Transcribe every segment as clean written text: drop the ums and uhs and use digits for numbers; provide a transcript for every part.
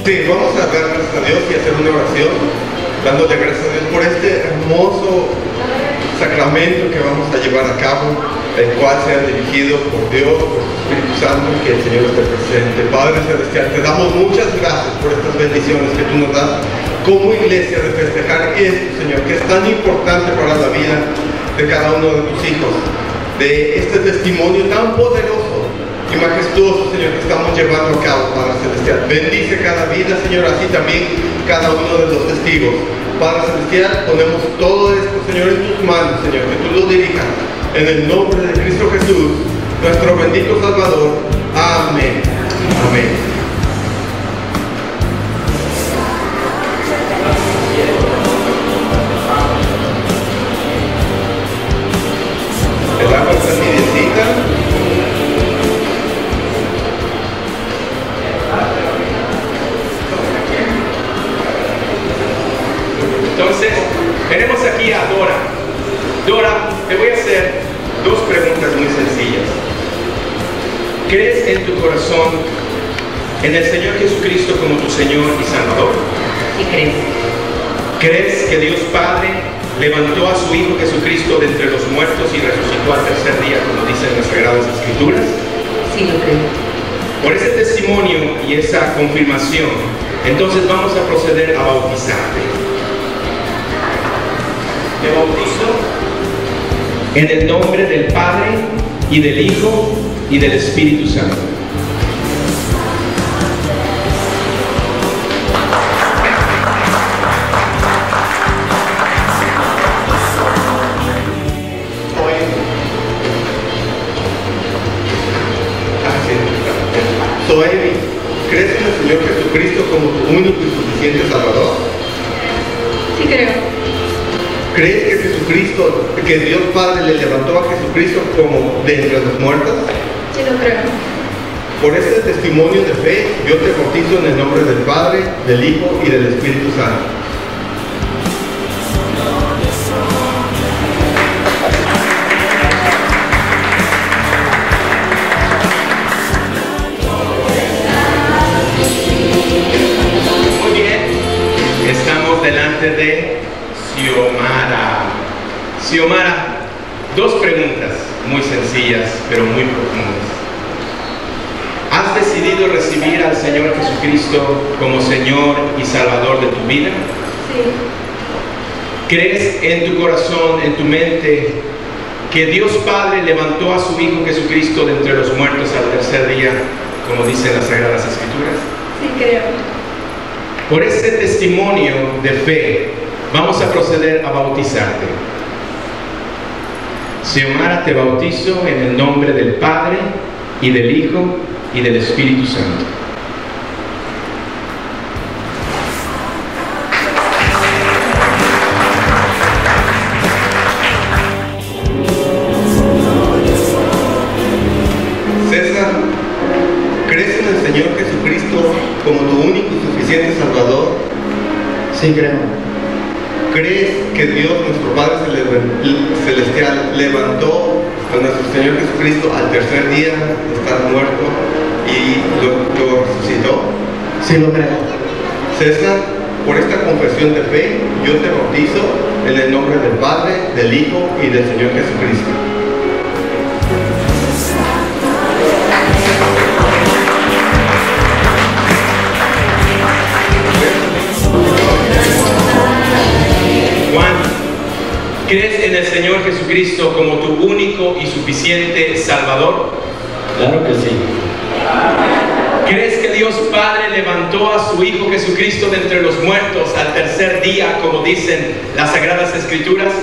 Sí, vamos a dar gracias a Dios y hacer una oración, dándole gracias a Dios por este hermoso sacramento que vamos a llevar a cabo, el cual sea dirigido por Dios, por su Espíritu Santo, y que el Señor esté presente. Padre Celestial, te damos muchas gracias por estas bendiciones que tú nos das como iglesia de festejar esto, Señor, que es tan importante para la vida de cada uno de tus hijos, de este testimonio tan poderoso y majestuoso, Señor, que estamos llevando a cabo, Padre Celestial. Bendice cada vida, Señor, así también cada uno de los testigos. Padre Celestial, ponemos todo esto, Señor, en tus manos, Señor, que tú lo dirijas, en el nombre de Cristo Jesús, nuestro bendito Salvador. Amén. Amén. El agua está tibiecita. Entonces, tenemos aquí a Dora. Dora, te voy a hacer dos preguntas muy sencillas. ¿Crees en tu corazón en el Señor Jesucristo como tu Señor y Salvador? Sí, creo. ¿Crees que Dios Padre levantó a su Hijo Jesucristo de entre los muertos y resucitó al tercer día, como dicen las Sagradas Escrituras? Sí, lo creo. Por ese testimonio y esa confirmación, entonces vamos a proceder a bautizarte. Te bautizo en el nombre del Padre, y del Hijo, y del Espíritu Santo. Soemi, ¿crees en el Señor Jesucristo como tu único y suficiente Salvador? Sí, creo. ¿Crees que Jesucristo, que Dios Padre le levantó a Jesucristo como de entre los muertos? Sí, lo creo. Por este testimonio de fe, yo te bautizo en el nombre del Padre, del Hijo y del Espíritu Santo. Muy bien, estamos delante de Xiomara. Xiomara, dos preguntas muy sencillas, pero muy profundas. ¿Has decidido recibir al Señor Jesucristo como Señor y Salvador de tu vida? Sí. ¿Crees en tu corazón, en tu mente, que Dios Padre levantó a su Hijo Jesucristo de entre los muertos al tercer día, como dicen las Sagradas Escrituras? Sí, creo. Por ese testimonio de fe, vamos a proceder a bautizarte. Xiomara, te bautizo en el nombre del Padre, y del Hijo, y del Espíritu Santo. César, ¿crees en el Señor Jesucristo como tu único y suficiente Salvador? Sí, creo. ¿Crees que Dios, nuestro Padre Celestial, levantó a nuestro Señor Jesucristo al tercer día de estar muerto y lo resucitó? Sí, lo creo. César, por esta confesión de fe, yo te bautizo en el nombre del Padre, del Hijo y del Señor Jesucristo. Juan, ¿crees en el Señor Jesucristo como tu único y suficiente Salvador? Claro que sí. ¿Crees que Dios Padre levantó a su Hijo Jesucristo de entre los muertos al tercer día, como dicen las Sagradas Escrituras?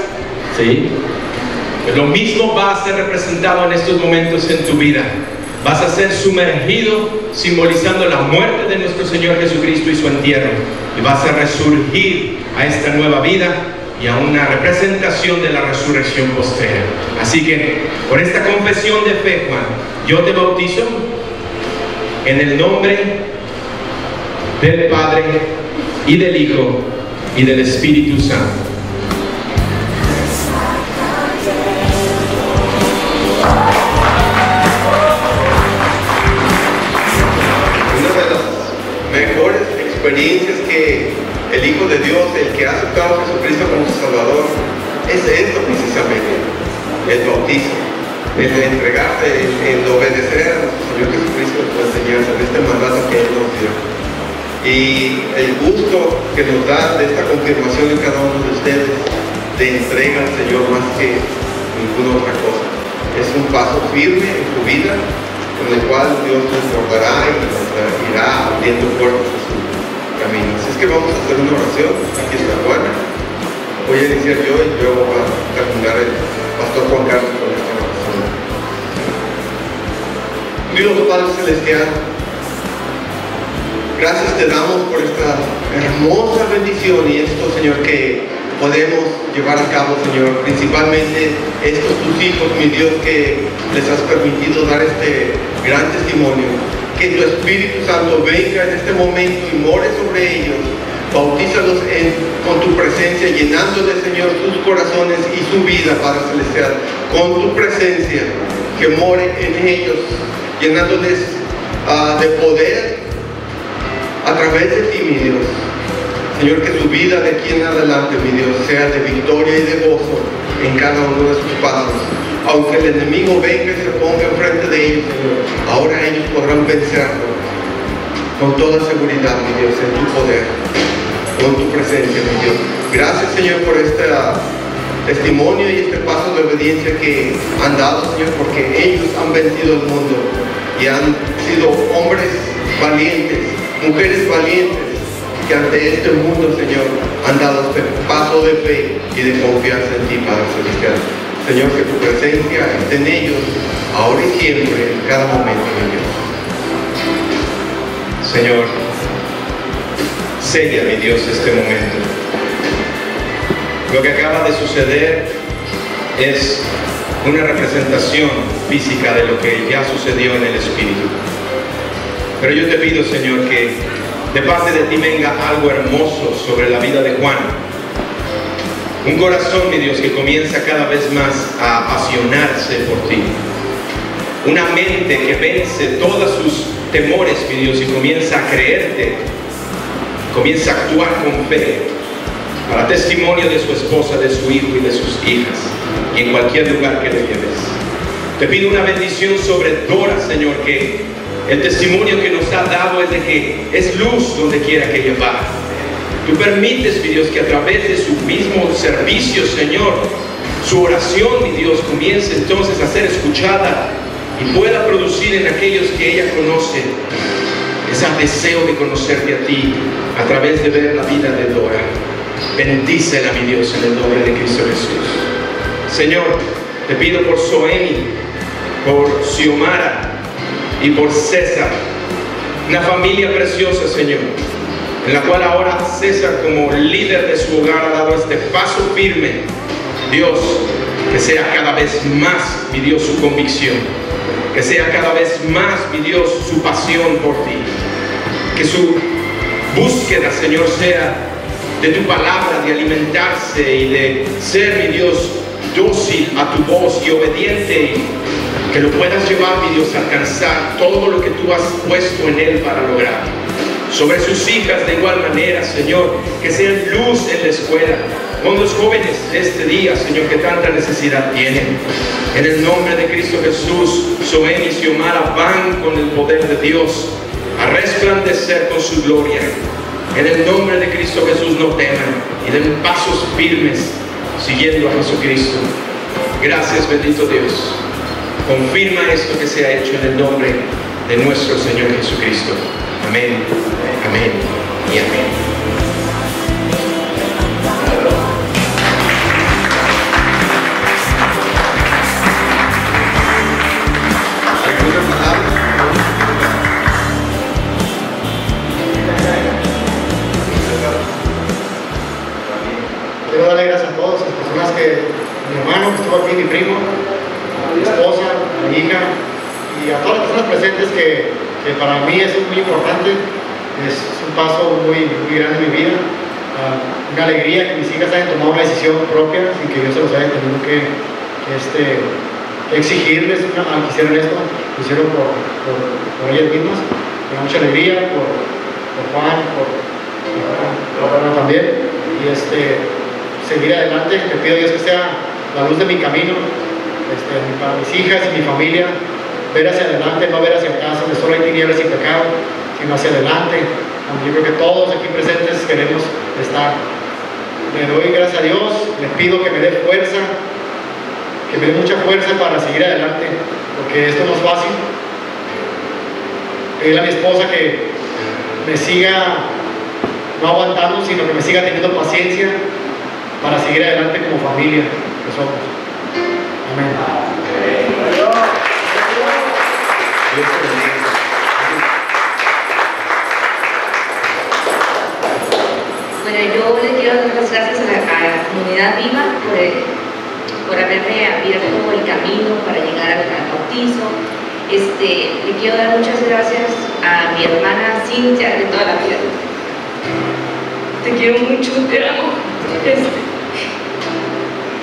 Sí. Pues lo mismo va a ser representado en estos momentos en tu vida. Vas a ser sumergido, simbolizando la muerte de nuestro Señor Jesucristo y su entierro. Y vas a resurgir a esta nueva vida y a una representación de la resurrección posterior. Así que, por esta confesión de fe, Juan, yo te bautizo en el nombre del Padre, y del Hijo, y del Espíritu Santo. Una de las mejores en entregarse, en obedecer a nuestro Señor Jesucristo su enseñanza, en este mandato que Él nos dio. Y el gusto que nos da de esta confirmación en cada uno de ustedes, de entrega al Señor más que ninguna otra cosa. Es un paso firme en tu vida, con el cual Dios nos guardará y nos irá abriendo puertas a su camino. Así es que vamos a hacer una oración. Aquí está Juana. Voy a iniciar yo y luego va a terminar el pastor Juan Carlos con esta oración. Dios Padre Celestial, gracias te damos por esta hermosa bendición y esto, Señor, que podemos llevar a cabo, Señor, principalmente estos tus hijos, mi Dios, que les has permitido dar este gran testimonio. Que tu Espíritu Santo venga en este momento y more sobre ellos. Bautízalos con tu presencia, llenándoles, Señor, sus corazones y su vida, Padre Celestial, con tu presencia, que more en ellos, llenándoles de poder a través de ti, mi Dios. Señor, que su vida de aquí en adelante, mi Dios, sea de victoria y de gozo en cada uno de sus pasos. Aunque el enemigo venga y se ponga enfrente de ellos, Señor, ahora ellos podrán vencerlo con toda seguridad, mi Dios, en tu poder, con tu presencia, mi Dios. Gracias, Señor, por este testimonio y este paso de obediencia que han dado, Señor, porque ellos han vencido el mundo y han sido hombres valientes, mujeres valientes, que ante este mundo, Señor, han dado este paso de fe y de confianza en ti, Padre Celestial. Señor, que tu presencia esté en ellos, ahora y siempre, en cada momento, mi Dios. Señor, sella, mi Dios, este momento. Lo que acaba de suceder es una representación física de lo que ya sucedió en el Espíritu. Pero yo te pido, Señor, que de parte de ti venga algo hermoso sobre la vida de Juan. Un corazón, mi Dios, que comienza cada vez más a apasionarse por ti. Una mente que vence todos sus temores, mi Dios, y comienza a creerte. Comienza a actuar con fe para testimonio de su esposa, de su hijo y de sus hijas, y en cualquier lugar que le lleves. Te pido una bendición sobre Dora, Señor, que el testimonio que nos ha dado es de que es luz donde quiera que ella va. Tú permites, mi Dios, que a través de su mismo servicio, Señor, su oración, mi Dios, comience entonces a ser escuchada y pueda producir en aquellos que ella conoce ese deseo de conocerte a ti a través de ver la vida de Dora. Bendícela, mi Dios, en el nombre de Cristo Jesús. Señor, te pido por Soemi, por Xiomara y por César, una familia preciosa, Señor, en la cual ahora César, como líder de su hogar, ha dado este paso firme. Dios, que sea cada vez más, mi Dios, su convicción, que sea cada vez más, mi Dios, su pasión por ti, que su búsqueda, Señor, sea de tu palabra, de alimentarse y de ser, mi Dios, dócil a tu voz y obediente, y que lo puedas llevar, mi Dios, a alcanzar todo lo que tú has puesto en él para lograr. Sobre sus hijas de igual manera, Señor, que sean luz en la escuela, con los jóvenes de este día, Señor, que tanta necesidad tienen. En el nombre de Cristo Jesús, Soemi y Xiomara van con el poder de Dios a resplandecer con su gloria. En el nombre de Cristo Jesús, no teman y den pasos firmes siguiendo a Jesucristo. Gracias, bendito Dios. Confirma esto que se ha hecho en el nombre de nuestro Señor Jesucristo. Amén, amén y amén. Quiero darle gracias a todas las personas mi hermano que estuvo aquí, mi primo, mi esposa, mi hija, y a todas las personas presentes que para mí es muy importante. Es un paso muy grande en mi vida. Una alegría que mis hijas hayan tomado una decisión propia sin que yo se los haya tenido que exigirles al que hicieran esto. Lo hicieron por ellas mismas. Me da mucha alegría por Juan, por Ana también. Y seguir adelante. Te pido a Dios que sea la luz de mi camino, para mis hijas y mi familia, ver hacia adelante, no ver hacia atrás, donde solo hay tinieblas y pecado, sino hacia adelante, donde yo creo que todos aquí presentes queremos estar. Le doy gracias a Dios, le pido que me dé fuerza, que me dé mucha fuerza para seguir adelante, porque esto no es fácil. Pedirle a mi esposa que me siga no aguantando, sino que me siga teniendo paciencia para seguir adelante como familia que somos. Amén. Dios te bendiga. Bueno, yo le quiero dar las gracias a la comunidad Viva por haberme abierto el camino para llegar al bautizo. Le quiero dar muchas gracias a mi hermana Cintia de toda la vida. Te quiero mucho, te amo.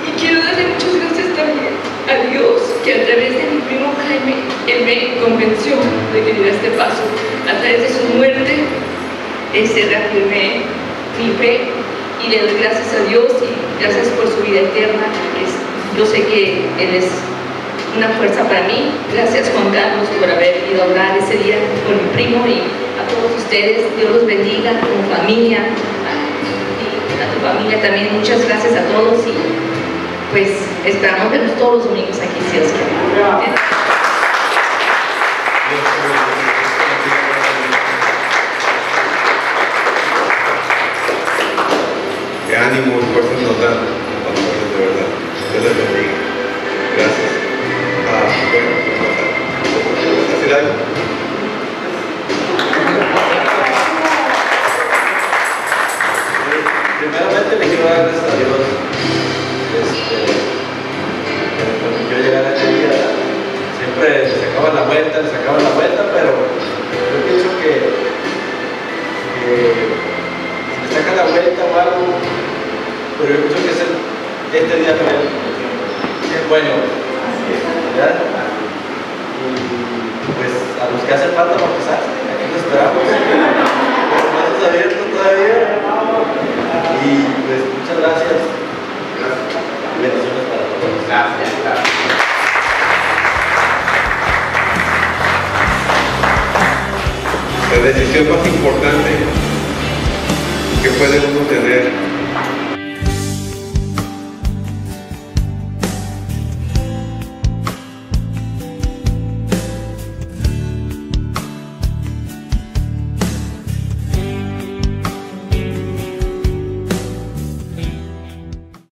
Y quiero darle muchas gracias también a Dios, que a través de mi primo Jaime, él me convenció de que diera este paso. A través de su muerte, reafirmé mi fe y le doy gracias a Dios y gracias por su vida eterna. Yo sé que Él es una fuerza para mí. Gracias, Juan Carlos, por haber ido a orar ese día con mi primo, y a todos ustedes. Dios los bendiga como familia, y a tu familia también. Muchas gracias a todos, y pues esperamos vernos todos los domingos aquí, si Dios quiere. Qué ánimo y fuerza nos dan, pastores, de verdad. Dios les bendiga. Gracias. Bueno, ¿vas a decir algo? Primeramente le quiero dar gracias a Dios. Cuando yo llegara a este día, siempre le sacaba la vuelta, pero yo pienso que si le saca la vuelta o algo, pero yo pienso que este día es bueno, ¿verdad? Y pues a los que hacen falta bautizarse, aquí los esperamos, con los brazos abiertos todavía. Y pues muchas gracias. Y bendiciones para todos. Gracias. La decisión más importante que puede uno tener